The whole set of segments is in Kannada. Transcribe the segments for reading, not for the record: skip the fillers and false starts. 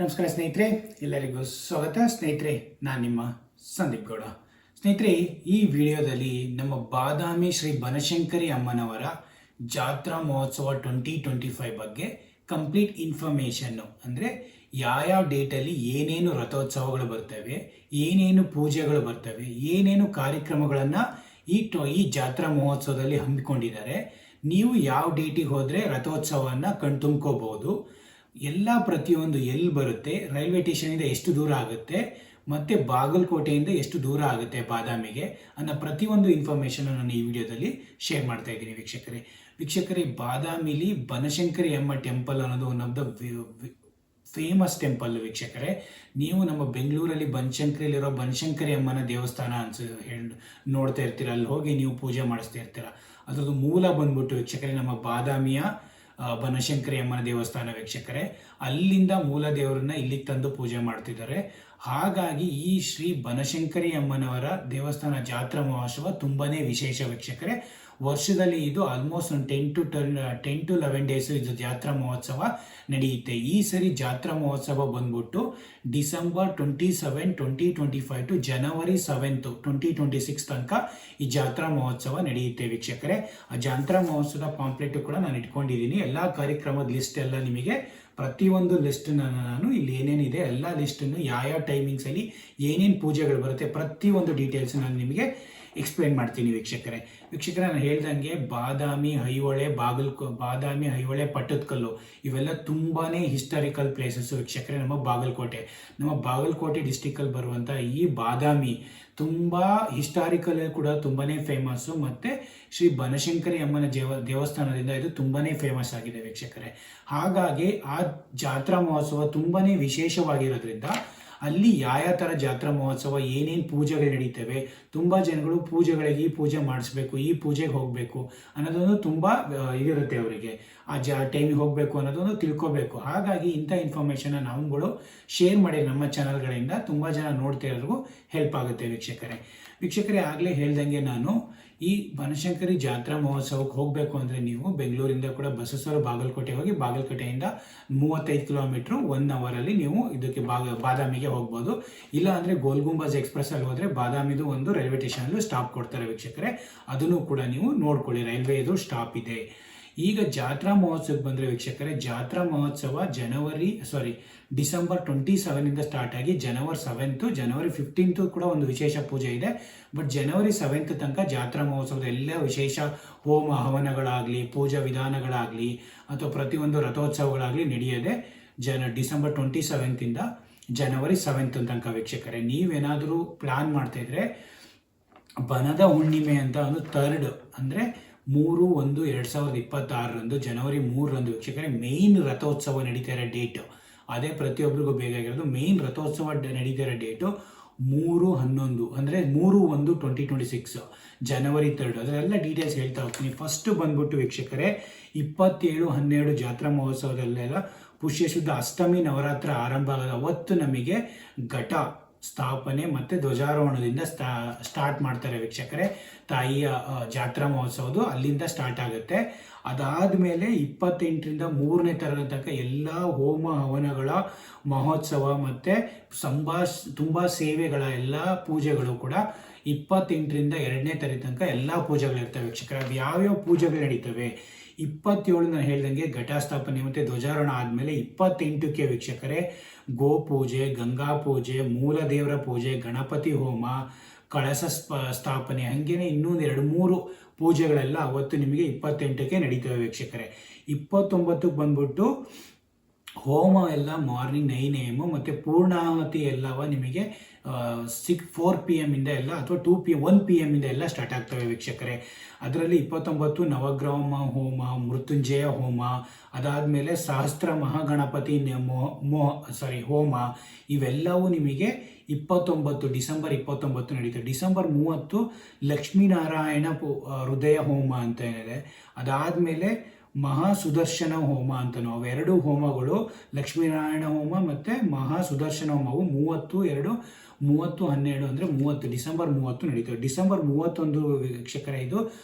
ನಮಸ್ಕಾರ ಸ್ನೇಹಿತರೆ, ಎಲ್ಲರಿಗೂ ಸ್ವಾಗತ. ಸ್ನೇಹಿತರೆ, ನಾನು ನಿಮ್ಮ ಸಂದೀಪ್ ಗೌಡ. ಸ್ನೇಹಿತರೆ, ಈ ವಿಡಿಯೋದಲ್ಲಿ ನಮ್ಮ ಬಾದಾಮಿ ಶ್ರೀ ಬನಶಂಕರಿ ಅಮ್ಮನವರ ಜಾತ್ರಾ ಮಹೋತ್ಸವ 2025 ಬಗ್ಗೆ ಕಂಪ್ಲೀಟ್ ಇನ್ಫಾರ್ಮೇಷನ್ನು, ಅಂದರೆ ಯಾವ ಡೇಟಲ್ಲಿ ಏನೇನು ರಥೋತ್ಸವಗಳು ಬರ್ತವೆ, ಏನೇನು ಪೂಜೆಗಳು ಬರ್ತವೆ, ಏನೇನು ಕಾರ್ಯಕ್ರಮಗಳನ್ನು ಈ ಜಾತ್ರಾ ಮಹೋತ್ಸವದಲ್ಲಿ ಹಮ್ಮಿಕೊಂಡಿದ್ದಾರೆ, ನೀವು ಯಾವ ಡೇಟಿಗೆ ಹೋದರೆ ರಥೋತ್ಸವವನ್ನು ಕಣ್ತುಂಬ್ಕೋಬಹುದು, ಎಲ್ಲ ಪ್ರತಿಯೊಂದು ಎಲ್ಲಿ ಬರುತ್ತೆ, ರೈಲ್ವೆ ಸ್ಟೇಷನಿಂದ ಎಷ್ಟು ದೂರ ಆಗುತ್ತೆ, ಮತ್ತು ಬಾಗಲಕೋಟೆಯಿಂದ ಎಷ್ಟು ದೂರ ಆಗುತ್ತೆ ಬಾದಾಮಿಗೆ ಅನ್ನೋ ಪ್ರತಿಯೊಂದು ಇನ್ಫಾರ್ಮೇಷನ್ ನಾನು ಈ ವಿಡಿಯೋದಲ್ಲಿ ಶೇರ್ ಮಾಡ್ತಾ ಇದ್ದೀನಿ. ವೀಕ್ಷಕರೇ, ಬಾದಾಮಿಲಿ ಬನಶಂಕರಿ ಅಮ್ಮ ಟೆಂಪಲ್ ಅನ್ನೋದು one of the famous temple. ವೀಕ್ಷಕರೇ, ನೀವು ನಮ್ಮ ಬೆಂಗಳೂರಲ್ಲಿ ಬನಶಂಕರಿಯಲ್ಲಿರೋ ಬನಶಂಕರಿ ಅಮ್ಮನ ದೇವಸ್ಥಾನ ನೋಡ್ತಾ ಇರ್ತೀರ, ಅಲ್ಲಿ ಹೋಗಿ ನೀವು ಪೂಜೆ ಮಾಡಿಸ್ತಾ ಇರ್ತೀರ. ಅದ್ರದ್ದು ಮೂಲ ಬಂದ್ಬಿಟ್ಟು ವೀಕ್ಷಕರೇ ನಮ್ಮ ಬಾದಾಮಿಯ ಬನಶಂಕರಿ ಅಮ್ಮನ ದೇವಸ್ಥಾನ. ವೀಕ್ಷಕರೇ, ಅಲ್ಲಿಂದ ಮೂಲ ದೇವರನ್ನ ಇಲ್ಲಿಗೆ ತಂದು ಪೂಜೆ ಮಾಡ್ತಿದ್ದಾರೆ. ಹಾಗಾಗಿ ಈ ಶ್ರೀ ಬನಶಂಕರಿ ಅಮ್ಮನವರ ದೇವಸ್ಥಾನ ಜಾತ್ರಾ ಮಹೋತ್ಸವ ತುಂಬಾನೇ ವಿಶೇಷ. ವೀಕ್ಷಕರೇ, ವರ್ಷದಲ್ಲಿ ಇದು ಆಲ್ಮೋಸ್ಟ್ ಒಂದು 10 to 11 ಡೇಸ್ ಇದು ಜಾತ್ರಾ ಮಹೋತ್ಸವ ನಡೆಯುತ್ತೆ. ಈ ಸರಿ ಜಾತ್ರಾ ಮಹೋತ್ಸವ ಬಂದ್ಬಿಟ್ಟು ಡಿಸೆಂಬರ್ 27, 2025 ಟು ಜನವರಿ 7, 2026 ತನಕ ಈ ಜಾತ್ರಾ ಮಹೋತ್ಸವ ನಡೆಯುತ್ತೆ. ವೀಕ್ಷಕರೇ, ಆ ಜಾತ್ರಾ ಮಹೋತ್ಸವದ ಪಾಂಪ್ಲೆಟ್ ಕೂಡ ನಾನು ಇಟ್ಕೊಂಡಿದ್ದೀನಿ. ಎಲ್ಲ ಕಾರ್ಯಕ್ರಮದ ಲಿಸ್ಟ್ ಎಲ್ಲ ನಿಮಗೆ ಪ್ರತಿಯೊಂದು ಲಿಸ್ಟನ್ನು ನಾನು ಇಲ್ಲಿ ಏನೇನಿದೆ ಎಲ್ಲ ಲಿಸ್ಟನ್ನು ಯಾವ ಟೈಮಿಂಗ್ಸಲ್ಲಿ ಏನೇನು ಪೂಜೆಗಳು ಬರುತ್ತೆ ಪ್ರತಿಯೊಂದು ಡೀಟೇಲ್ಸ್ ನಾನು ನಿಮಗೆ ಎಕ್ಸ್ಪ್ಲೈನ್ ಮಾಡ್ತೀನಿ. ವೀಕ್ಷಕರೇ, ನಾನು ಹೇಳ್ದಂಗೆ ಬಾದಾಮಿ, ಐಹೊಳೆ, ಪಟ್ಟದಕಲ್ಲು ಇವೆಲ್ಲ ತುಂಬಾ ಹಿಸ್ಟಾರಿಕಲ್ ಪ್ಲೇಸಸ್ಸು. ವೀಕ್ಷಕರೇ, ನಮ್ಮ ಬಾಗಲಕೋಟೆ ಡಿಸ್ಟಿಕಲ್ಲಿ ಬರುವಂಥ ಈ ಬಾದಾಮಿ ತುಂಬ ಹಿಸ್ಟಾರಿಕಲ್ ಕೂಡ ತುಂಬಾ ಫೇಮಸ್ಸು, ಮತ್ತು ಶ್ರೀ ಬನಶಂಕರಿ ಅಮ್ಮನ ದೇವಸ್ಥಾನದಿಂದ ಇದು ತುಂಬಾ ಫೇಮಸ್ ಆಗಿದೆ. ವೀಕ್ಷಕರೇ, ಹಾಗಾಗಿ ಆ ಜಾತ್ರಾ ಮಹೋತ್ಸವ ತುಂಬಾ ವಿಶೇಷವಾಗಿರೋದ್ರಿಂದ ಅಲ್ಲಿ ಯಾವ ಥರ ಜಾತ್ರಾ ಮಹೋತ್ಸವ ಏನೇನು ಪೂಜೆಗಳು ನಡೀತವೆ, ತುಂಬ ಜನಗಳು ಪೂಜೆಗಳಿಗೆ ಈ ಪೂಜೆ ಮಾಡಿಸ್ಬೇಕು, ಈ ಪೂಜೆಗೆ ಹೋಗಬೇಕು ಅನ್ನೋದೊಂದು ತುಂಬ ಇದಿರುತ್ತೆ ಅವರಿಗೆ. ಆ ಟೈಮಿಗೆ ಹೋಗಬೇಕು ಅನ್ನೋದೊಂದು ತಿಳ್ಕೊಬೇಕು. ಹಾಗಾಗಿ ಇಂಥ ಇನ್ಫಾರ್ಮೇಷನ್ನ ನಾವುಗಳು ಶೇರ್ ಮಾಡಿ ನಮ್ಮ ಚಾನಲ್ಗಳಿಂದ ತುಂಬ ಜನ ನೋಡ್ತಾ ಇರೋರಿಗೂ ಹೆಲ್ಪ್ ಆಗುತ್ತೆ. ವೀಕ್ಷಕರೇ, ಆಗಲೇ ಹೇಳ್ದಂಗೆ ನಾನು ಈ ಬನಶಂಕರಿ ಜಾತ್ರಾ ಮಹೋತ್ಸವಕ್ಕೆ ಹೋಗಬೇಕು ಅಂದರೆ ನೀವು ಬೆಂಗಳೂರಿಂದ ಕೂಡ ಬಸವರ ಬಾಗಲಕೋಟೆ ಹೋಗಿ ಬಾಗಲಕೋಟೆಯಿಂದ 35 ಕಿಲೋಮೀಟ್ರು 1 ಅವರಲ್ಲಿ ನೀವು ಇದಕ್ಕೆ ಬಾದಾಮಿಗೆ ಹೋಗ್ಬೋದು. ಇಲ್ಲ ಅಂದರೆ ಗೋಲ್ಗುಂಬಾಜ್ ಎಕ್ಸ್ಪ್ರೆಸ್ಸಲ್ಲಿ ಹೋದರೆ ಬಾದಾಮಿದು ಒಂದು ರೈಲ್ವೆ ಸ್ಟೇಷನಲ್ಲೂ ಸ್ಟಾಪ್ ಕೊಡ್ತಾರೆ. ವೀಕ್ಷಕರೇ, ಅದನ್ನು ಕೂಡ ನೀವು ನೋಡ್ಕೊಳ್ಳಿ, ರೈಲ್ವೆದು ಸ್ಟಾಪ್ ಇದೆ. ಈಗ ಜಾತ್ರಾ ಮಹೋತ್ಸವಕ್ಕೆ ಬಂದರೆ ವೀಕ್ಷಕರೇ, ಜಾತ್ರಾ ಮಹೋತ್ಸವ ಡಿಸೆಂಬರ್ 27 ಸ್ಟಾರ್ಟ್ ಆಗಿ ಜನವರಿ 7, ಜನವರಿ 15 ಕೂಡ ಒಂದು ವಿಶೇಷ ಪೂಜೆ ಇದೆ. ಬಟ್ ಜನವರಿ 7 ತನಕ ಜಾತ್ರಾ ಮಹೋತ್ಸವದ ಎಲ್ಲ ವಿಶೇಷ ಹೋಮ ಹವನಗಳಾಗಲಿ, ಪೂಜಾ ವಿಧಾನಗಳಾಗಲಿ ಅಥವಾ ಪ್ರತಿಯೊಂದು ರಥೋತ್ಸವಗಳಾಗಲಿ ನಡೆಯೋದೆ ಡಿಸೆಂಬರ್ 27 ಜನವರಿ 7 ತನಕ. ವೀಕ್ಷಕರೇ, ನೀವೇನಾದರೂ ಪ್ಲಾನ್ ಮಾಡ್ತಾ ಇದ್ರೆ ಬನದ ಹುಣ್ಣಿಮೆ ಅಂತ ಒಂದು 3rd ಅಂದರೆ 3/1/2026 ಜನವರಿ 3 ವೀಕ್ಷಕರೇ ಮೇಯ್ನ್ ರಥೋತ್ಸವ ನಡೀತಾ ಇರೋ ಡೇಟು ಅದೇ. ಪ್ರತಿಯೊಬ್ಬರಿಗೂ ಬೇಕಾಗಿರೋದು ಮೇಯ್ನ್ ರಥೋತ್ಸವ ನಡೀತಾ ಇರೋ ಡೇಟು 3/11 ಅಂದರೆ 3/1/2026 ಜನವರಿ 3. ಅದರೆಲ್ಲ ಡೀಟೇಲ್ಸ್ ಹೇಳ್ತಾ ಹೋಗ್ತೀನಿ. ಫಸ್ಟ್ ಬಂದ್ಬಿಟ್ಟು ವೀಕ್ಷಕರೇ 27/12 ಜಾತ್ರಾ ಮಹೋತ್ಸವದಲ್ಲೆಲ್ಲ ಪುಷ್ಯಶುದ್ಧ ಅಷ್ಟಮಿ ನವರಾತ್ರ ಆರಂಭ ಆಗೋದು. ಅವತ್ತು ನಮಗೆ ಘಟ ಸ್ಥಾಪನೆ ಮತ್ತು ಧ್ವಜಾರೋಹಣದಿಂದ ಸ್ಟಾರ್ಟ್ ಮಾಡ್ತಾರೆ. ವೀಕ್ಷಕರೇ, ತಾಯಿಯ ಜಾತ್ರಾ ಮಹೋತ್ಸವದು ಅಲ್ಲಿಂದ ಸ್ಟಾರ್ಟ್ ಆಗುತ್ತೆ. ಅದಾದಮೇಲೆ 28ರಿಂದ 3ನೇ ತನಕ ಎಲ್ಲ ಹೋಮ ಹವನಗಳ ಮಹೋತ್ಸವ ಮತ್ತು ತುಂಬ ಸೇವೆಗಳ ಎಲ್ಲ ಪೂಜೆಗಳು ಕೂಡ 28ರಿಂದ 2ನೇ ತನಕ ಎಲ್ಲ ಪೂಜೆಗಳಿರ್ತವೆ. ವೀಕ್ಷಕರೇ, ಅದು ಯಾವ್ಯಾವ ಪೂಜೆಗಳು ನಡೀತವೆ 27 ನಾನು ಹೇಳ್ದಂಗೆ ಘಟಸ್ಥಾಪನೆ ಮತ್ತು ಧ್ವಜಾರೋಹಣ ಆದಮೇಲೆ 28ಕ್ಕೆ ವೀಕ್ಷಕರೇ ಗೋಪೂಜೆ, ಗಂಗಾ ಪೂಜೆ, ಮೂಲ ದೇವರ ಪೂಜೆ, ಗಣಪತಿ ಹೋಮ, ಕಳಸ ಸ್ಥಾಪನೆ, ಹಾಗೇನೆ ಇನ್ನೊಂದು 2-3 ಪೂಜೆಗಳೆಲ್ಲ ಅವತ್ತು ನಿಮಗೆ 28ಕ್ಕೆ ನಡೀತವೆ. ವೀಕ್ಷಕರೇ, 29ಕ್ಕೆ ಬಂದ್ಬಿಟ್ಟು ಹೋಮ ಎಲ್ಲ ಮಾರ್ನಿಂಗ್ 9 AM ಮತ್ತು ಪೂರ್ಣಾಹುತಿ ಎಲ್ಲವ ನಿಮಗೆ 4 PM ಇಂದ ಎಲ್ಲ ಅಥವಾ 1 PM ಇಂದ ಎಲ್ಲ ಸ್ಟಾರ್ಟ್ ಆಗ್ತವೆ. ವೀಕ್ಷಕರೇ, ಅದರಲ್ಲಿ 29 ನವಗ್ರಹ ಹೋಮ, ಮೃತ್ಯುಂಜಯ ಹೋಮ, ಅದಾದಮೇಲೆ ಸಹಸ್ರ ಮಹಾಗಣಪತಿ ಹೋಮ, ಇವೆಲ್ಲವೂ ನಿಮಗೆ ಡಿಸೆಂಬರ್ 29 ನಡೀತದೆ. ಡಿಸೆಂಬರ್ 30 ಲಕ್ಷ್ಮೀನಾರಾಯಣ ಹೃದಯ ಹೋಮ ಅಂತ ಏನಿದೆ. ಅದಾದಮೇಲೆ ಮಹಾಸುದರ್ಶನ ಹೋಮ ಅಂತ ಅವೆರಡು ಹೋಮಗಳು, ಲಕ್ಷ್ಮೀನಾರಾಯಣ ಹೋಮ ಮತ್ತು ಮಹಾಸುದರ್ಶನ ಹೋಮವು 30/12 ಅಂದರೆ 30 ಡಿಸೆಂಬರ್ 30 ನಡೀತದೆ. ಡಿಸೆಂಬರ್ 31 ವೀಕ್ಷಕರ ಇದು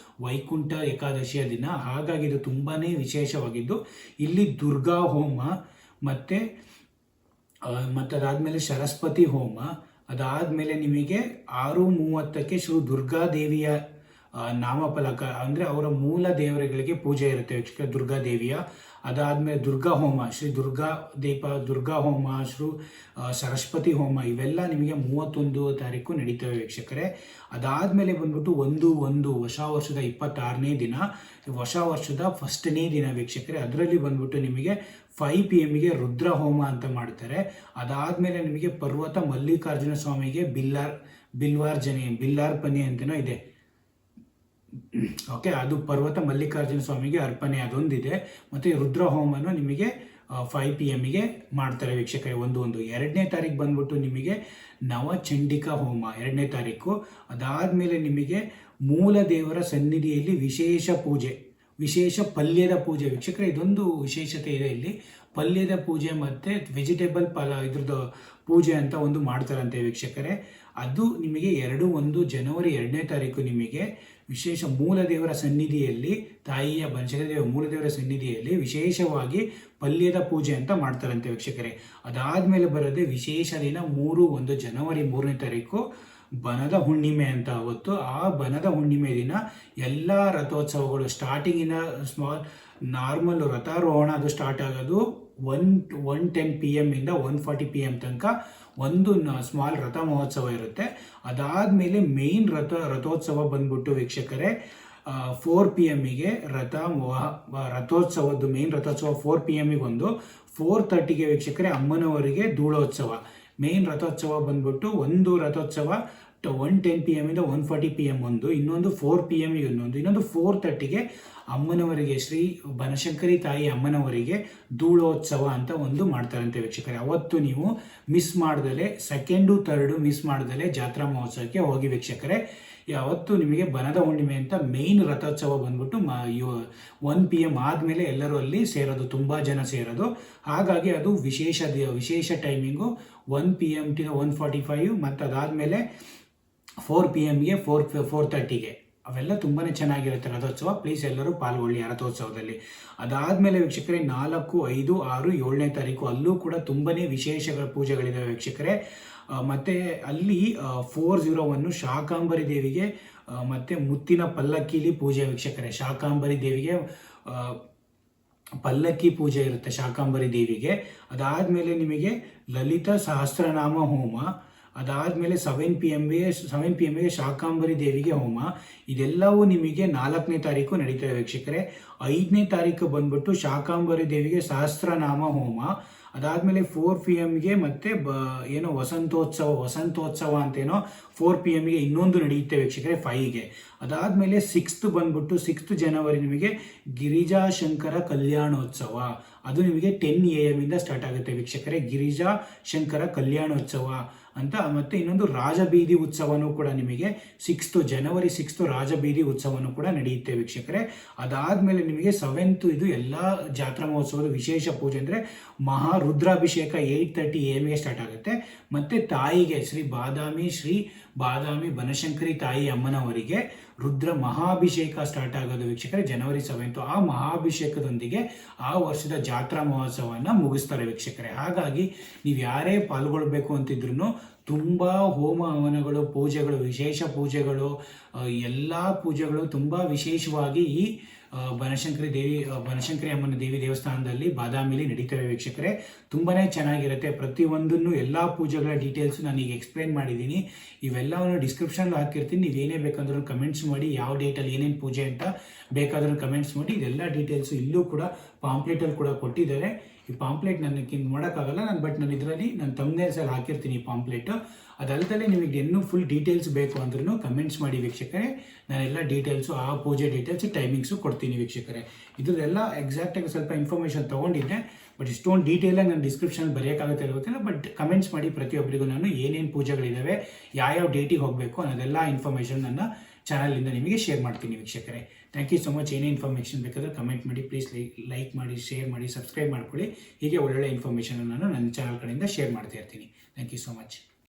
ವೈಕುಂಠ ಏಕಾದಶಿಯ ದಿನ. ಹಾಗಾಗಿ ಇದು ತುಂಬಾ ವಿಶೇಷವಾಗಿದ್ದು ಇಲ್ಲಿ ದುರ್ಗಾ ಹೋಮ ಮತ್ತು ಮತ್ತು ಅದಾದಮೇಲೆ ಸರಸ್ವತಿ ಹೋಮ, ಅದಾದಮೇಲೆ ನಿಮಗೆ 6:30ಕ್ಕೆ ಶ್ರೀ ದುರ್ಗಾದೇವಿಯ ನಾಮಫಲಕ ಅಂದರೆ ಅವರ ಮೂಲ ದೇವರುಗಳಿಗೆ ಪೂಜೆ ಇರುತ್ತೆ ವೀಕ್ಷಕರೇ, ದುರ್ಗಾದೇವಿಯ. ಅದಾದಮೇಲೆ ದುರ್ಗಾ ಹೋಮ, ಶ್ರೀ ದುರ್ಗಾ ಹೋಮ, ಸರಸ್ವತಿ ಹೋಮ, ಇವೆಲ್ಲ ನಿಮಗೆ 31 ತಾರೀಕು ನಡೀತವೆ ವೀಕ್ಷಕರೇ. ಅದಾದಮೇಲೆ ಬಂದ್ಬಿಟ್ಟು 1/1 ಹೊಸ ವರ್ಷದ 26ನೇ ದಿನ, ಹೊಸ ವರ್ಷದ ಫಸ್ಟ್ನೇ ದಿನ ವೀಕ್ಷಕರೇ. ಅದರಲ್ಲಿ ಬಂದ್ಬಿಟ್ಟು ನಿಮಗೆ 5 PM ರುದ್ರ ಹೋಮ ಅಂತ ಮಾಡ್ತಾರೆ. ಅದಾದಮೇಲೆ ನಿಮಗೆ ಪರ್ವತ ಮಲ್ಲಿಕಾರ್ಜುನ ಸ್ವಾಮಿಗೆ ಬಿಲ್ಲಾರ್ಪಣೆ ಅಂತನೋ ಇದೆ. ಓಕೆ, ಅದು ಪರ್ವತ ಮಲ್ಲಿಕಾರ್ಜುನ ಸ್ವಾಮಿಗೆ ಅರ್ಪಣೆ ಅದೊಂದಿದೆ. ಮತ್ತು ರುದ್ರ ಹೋಮನು ನಿಮಗೆ 5 PM ಮಾಡ್ತಾರೆ ವೀಕ್ಷಕರೇ. 1/1. 2ನೇ ತಾರೀಕು ಬಂದ್ಬಿಟ್ಟು ನಿಮಗೆ ನವಚಂಡಿಕಾ ಹೋಮ 2ನೇ ತಾರೀಕು. ಅದಾದಮೇಲೆ ನಿಮಗೆ ಮೂಲ ದೇವರ ಸನ್ನಿಧಿಯಲ್ಲಿ ವಿಶೇಷ ಪಲ್ಯದ ಪೂಜೆ ವೀಕ್ಷಕರೇ. ಇದೊಂದು ವಿಶೇಷತೆ ಇದೆ ಇಲ್ಲಿ, ಪಲ್ಯದ ಪೂಜೆ ಮತ್ತು ವೆಜಿಟೇಬಲ್ ಇದ್ರದ್ದು ಪೂಜೆ ಅಂತ ಒಂದು ಮಾಡ್ತಾರಂತೆ ವೀಕ್ಷಕರೇ. ಅದು ನಿಮಗೆ 2/1 ಜನವರಿ 2ನೇ ತಾರೀಕು ನಿಮಗೆ ವಿಶೇಷ ಮೂಲದೇವರ ಸನ್ನಿಧಿಯಲ್ಲಿ, ತಾಯಿಯ ಬನಶಂಕರಿ ಮೂಲದೇವರ ಸನ್ನಿಧಿಯಲ್ಲಿ ವಿಶೇಷವಾಗಿ ಪಲ್ಯದ ಪೂಜೆ ಅಂತ ಮಾಡ್ತಾರಂತೆ ವೀಕ್ಷಕರೇ. ಅದಾದಮೇಲೆ ಬರೋದೇ ವಿಶೇಷ ದಿನ 3/1 ಜನವರಿ 3ನೇ ತಾರೀಕು ಬನದ ಹುಣ್ಣಿಮೆ ಅಂತ. ಅವತ್ತು ಆ ಬನದ ಹುಣ್ಣಿಮೆ ದಿನ ಎಲ್ಲ ರಥೋತ್ಸವಗಳು ಸ್ಟಾರ್ಟಿಂಗಿನ ನಾರ್ಮಲ್ ರಥಾರೋಹಣ ಅದು ಸ್ಟಾರ್ಟ್ ಆಗೋದು 1:10 PM ಇಂದ 1:40 PM ತನಕ ಒಂದು ಸ್ಮಾಲ್ ರಥ ಮಹೋತ್ಸವ ಇರುತ್ತೆ. ಅದಾದಮೇಲೆ ಮೇನ್ ರಥೋತ್ಸವ ಬಂದ್ಬಿಟ್ಟು ವೀಕ್ಷಕರೇ 4 PM ರಥೋತ್ಸವದ್ದು ಮೇನ್ ರಥೋತ್ಸವ 4 PM ಒಂದು. 4:30 ವೀಕ್ಷಕರೇ ಅಮ್ಮನವರಿಗೆ ಧೂಳೋತ್ಸವ. ಮೇನ್ ರಥೋತ್ಸವ ಬಂದ್ಬಿಟ್ಟು ಒಂದು ರಥೋತ್ಸವ 1:10 PM ಇಂದ 1:40 PM ಒಂದು, ಇನ್ನೊಂದು 4 PM ಇನ್ನೊಂದು 4:30 ಅಮ್ಮನವರಿಗೆ ಶ್ರೀ ಬನಶಂಕರಿ ತಾಯಿ ಅಮ್ಮನವರಿಗೆ ಧೂಳೋತ್ಸವ ಅಂತ ಒಂದು ಮಾಡ್ತಾರಂತೆ ವೀಕ್ಷಕರೇ. ಅವತ್ತು ನೀವು ಮಿಸ್ ಮಾಡ್ದಲೆ 2nd 3rd ಮಿಸ್ ಮಾಡ್ದಲೆ ಜಾತ್ರಾ ಮಹೋತ್ಸವಕ್ಕೆ ಹೋಗಿ ವೀಕ್ಷಕರೇ. ಯಾವತ್ತು ನಿಮಗೆ ಬನದ ಹುಣ್ಣಿಮೆ ಅಂತ ಮೇನ್ ರಥೋತ್ಸವ ಬಂದ್ಬಿಟ್ಟು 1 PM ಆದಮೇಲೆ ಎಲ್ಲರೂ ಅಲ್ಲಿ ಸೇರೋದು, ತುಂಬ ಜನ ಸೇರೋದು. ಹಾಗಾಗಿ ಅದು ವಿಶೇಷ ಟೈಮಿಂಗು 1 PM to 1:45 ಮತ್ತು ಅದಾದಮೇಲೆ 4 PM 4:30 ಅವೆಲ್ಲ ತುಂಬಾ ಚೆನ್ನಾಗಿರುತ್ತೆ ರಥೋತ್ಸವ. ಪ್ಲೀಸ್ ಎಲ್ಲರೂ ಪಾಲ್ಗೊಳ್ಳಿ ಆ ರಥೋತ್ಸವದಲ್ಲಿ. ಅದಾದಮೇಲೆ ವೀಕ್ಷಕರೇ 4, 5, 6, 7ನೇ ತಾರೀಕು ಅಲ್ಲೂ ಕೂಡ ತುಂಬಾ ವಿಶೇಷಗಳ ಪೂಜೆಗಳಿದ್ದಾವೆ ವೀಕ್ಷಕರೇ. ಮತ್ತು ಅಲ್ಲಿ 401 ಶಾಕಾಂಬರಿ ದೇವಿಗೆ ಮತ್ತು ಮುತ್ತಿನ ಪಲ್ಲಕ್ಕಿಲಿ ಪೂಜೆ ವೀಕ್ಷಕರೇ. ಶಾಕಾಂಬರಿ ದೇವಿಗೆ ಪಲ್ಲಕ್ಕಿ ಪೂಜೆ ಇರುತ್ತೆ ಶಾಕಾಂಬರಿ ದೇವಿಗೆ. ಅದಾದಮೇಲೆ ನಿಮಗೆ ಲಲಿತ ಸಹಸ್ರನಾಮ ಹೋಮ, ಅದಾದಮೇಲೆ 7 PM ಶಾಕಾಂಬರಿ ದೇವಿಗೆ ಹೋಮ. ಇದೆಲ್ಲವೂ ನಿಮಗೆ 4ನೇ ತಾರೀಕು ನಡೀತವೆ ವೀಕ್ಷಕರೇ. 5ನೇ ತಾರೀಕು ಬಂದ್ಬಿಟ್ಟು ಶಾಕಾಂಬರಿ ದೇವಿಗೆ ಸಹಸ್ರನಾಮ ಹೋಮ. ಅದಾದಮೇಲೆ 4 PM ಮತ್ತೆ ಏನೋ ವಸಂತೋತ್ಸವ ಅಂತೇನೋ 4 PM ಇನ್ನೊಂದು ನಡೆಯುತ್ತೆ ವೀಕ್ಷಕರೇ 5ಗೆ. ಅದಾದಮೇಲೆ 6th ಬಂದ್ಬಿಟ್ಟು 6th ಜನವರಿ ನಿಮಗೆ ಗಿರಿಜಾ ಶಂಕರ ಕಲ್ಯಾಣೋತ್ಸವ. ಅದು ನಿಮಗೆ 10 AM ಇಂದ ಸ್ಟಾರ್ಟ್ ಆಗುತ್ತೆ ವೀಕ್ಷಕರೇ, ಗಿರಿಜಾ ಶಂಕರ ಕಲ್ಯಾಣೋತ್ಸವ ಅಂತ. ಮತ್ತು ಇನ್ನೊಂದು ರಾಜಬೀದಿ ಉತ್ಸವನೂ ಕೂಡ ನಿಮಗೆ 6th ಜನವರಿ 6th ರಾಜಬೀದಿ ಉತ್ಸವನೂ ಕೂಡ ನಡೆಯುತ್ತೆ ವೀಕ್ಷಕರೇ. ಅದಾದಮೇಲೆ ನಿಮಗೆ 7th ಇದು ಎಲ್ಲ ಜಾತ್ರಾ ಮಹೋತ್ಸವದ ವಿಶೇಷ ಪೂಜೆ ಅಂದರೆ ರುದ್ರಾಭಿಷೇಕ 8:30 AM ಸ್ಟಾರ್ಟ್ ಆಗುತ್ತೆ. ಮತ್ತು ತಾಯಿಗೆ ಶ್ರೀ ಬಾದಾಮಿ ಬನಶಂಕರಿ ತಾಯಿ ಅಮ್ಮನವರಿಗೆ ರುದ್ರ ಮಹಾಭಿಷೇಕ ಸ್ಟಾರ್ಟ್ ಆಗೋದು ವೀಕ್ಷಕರೇ ಜನವರಿ 7th. ಆ ಮಹಾಭಿಷೇಕದೊಂದಿಗೆ ಆ ವರ್ಷದ ಜಾತ್ರಾ ಮಹೋತ್ಸವವನ್ನು ಮುಗಿಸ್ತಾರೆ ವೀಕ್ಷಕರೇ. ಹಾಗಾಗಿ ನೀವು ಯಾರೇ ಪಾಲ್ಗೊಳ್ಬೇಕು ಅಂತಿದ್ರು ತುಂಬ ಹೋಮ ಹವನಗಳು, ಪೂಜೆಗಳು, ವಿಶೇಷ ಪೂಜೆಗಳು, ಎಲ್ಲ ಪೂಜೆಗಳು ತುಂಬ ವಿಶೇಷವಾಗಿ ಈ ಬನಶಂಕರಿ ಅಮ್ಮನ ದೇವಿ ದೇವಸ್ಥಾನದಲ್ಲಿ ಬಾದಾಮಿಲಿ ನಡೀತವೆ ವೀಕ್ಷಕರೇ. ತುಂಬಾ ಚೆನ್ನಾಗಿರುತ್ತೆ. ಪ್ರತಿಯೊಂದನ್ನು ಎಲ್ಲ ಪೂಜೆಗಳ ಡೀಟೇಲ್ಸು ನಾನು ಈಗ ಎಕ್ಸ್ಪ್ಲೈನ್ ಮಾಡಿದ್ದೀನಿ. ಇವೆಲ್ಲವನ್ನು ಡಿಸ್ಕ್ರಿಪ್ಷನ್లో ಹಾಕಿರ್ತೀನಿ. ನೀವೇನೇ ಬೇಕಂದ್ರೂ ಕಮೆಂಟ್ಸ್ ಮಾಡಿ, ಯಾವ ಡೇಟಲ್ಲಿ ಏನೇನು ಪೂಜೆ ಅಂತ ಬೇಕಾದ್ರೂ ಕಮೆಂಟ್ಸ್ ಮಾಡಿ. ಇದೆಲ್ಲ ಡೀಟೇಲ್ಸು ಇಲ್ಲೂ ಕೂಡ ಪಾಂಪ್ಲೆಟಲ್ಲಿ ಕೂಡ ಕೊಟ್ಟಿದ್ದಾರೆ. ಈ ಪಾಂಪ್ಲೆಟ್ ನನಗೆ ಮಾಡೋಕ್ಕಾಗಲ್ಲ ಬಟ್ ನಾನು ಇದರಲ್ಲಿ ನಾನು ಥಂಬ್ನೇಲ್ಸಲ್ಲಿ ಹಾಕಿರ್ತೀನಿ ಈ ಪಾಂಪ್ಲೆಟು. ಅದಲ್ಲದೆ ನಿಮಗೆ ಇನ್ನೂ ಫುಲ್ ಡೀಟೇಲ್ಸ್ ಬೇಕು ಅಂದ್ರೂ ಕಮೆಂಟ್ಸ್ ಮಾಡಿ ವೀಕ್ಷಕರೇ. ನಾನೆಲ್ಲ ಡೀಟೇಲ್ಸು, ಆ ಪೂಜೆ ಡೀಟೇಲ್ಸು, ಟೈಮಿಂಗ್ಸು ಕೊಡ್ತೀನಿ ವೀಕ್ಷಕರೇ. ಇದೆಲ್ಲ ಎಕ್ಸಾಕ್ಟಾಗಿ ಸ್ವಲ್ಪ ಇನ್ಫಾರ್ಮೇಷನ್ ತೊಗೊಂಡಿದ್ದೆ, ಬಟ್ ಇಷ್ಟೊಂದು ಡೀಟೇಲಾಗಿ ನಾನು ಡಿಸ್ಕ್ರಿಪ್ಷನ್ ಬರೆಯೋಕ್ಕಾಗುತ್ತೆ ಇರಬೇಕಲ್ಲ. ಬಟ್ ಕಮೆಂಟ್ಸ್ ಮಾಡಿ ಪ್ರತಿಯೊಬ್ಬರಿಗೂ ನಾನು ಏನೇನು ಪೂಜೆಗಳಿದ್ದಾವೆ, ಯಾವ ಡೇಟಿಗೆ ಹೋಗಬೇಕು ಅನ್ನೋದೆಲ್ಲ ಇನ್ಫಾರ್ಮೇಷನ್ ನನ್ನ ಚಾನಲಿಂದ ನಿಮಗೆ ಶೇರ್ ಮಾಡ್ತೀನಿ ವೀಕ್ಷಕರೇ. Thank you so much. ಏನೇ ಇನ್ಫಾರ್ಮೇಷನ್ ಬೇಕಾದರೆ ಕಮೆಂಟ್ ಮಾಡಿ, ಪ್ಲೀಸ್ ಲೈಕ್ ಮಾಡಿ, ಶೇರ್ ಮಾಡಿ, ಸಬ್ಸ್ಕ್ರೈಬ್ ಮಾಡ್ಕೊಳ್ಳಿ. ಹೀಗೆ ಒಳ್ಳೊಳ್ಳೆ ಇನ್ಫಾರ್ಮೇಷನ್ ನಾನು ನನ್ನ ಚಾನಲ್ ಕಡೆಯಿಂದ ಶೇರ್ ಮಾಡ್ತಾ ಇರ್ತೀನಿ. Thank you so much.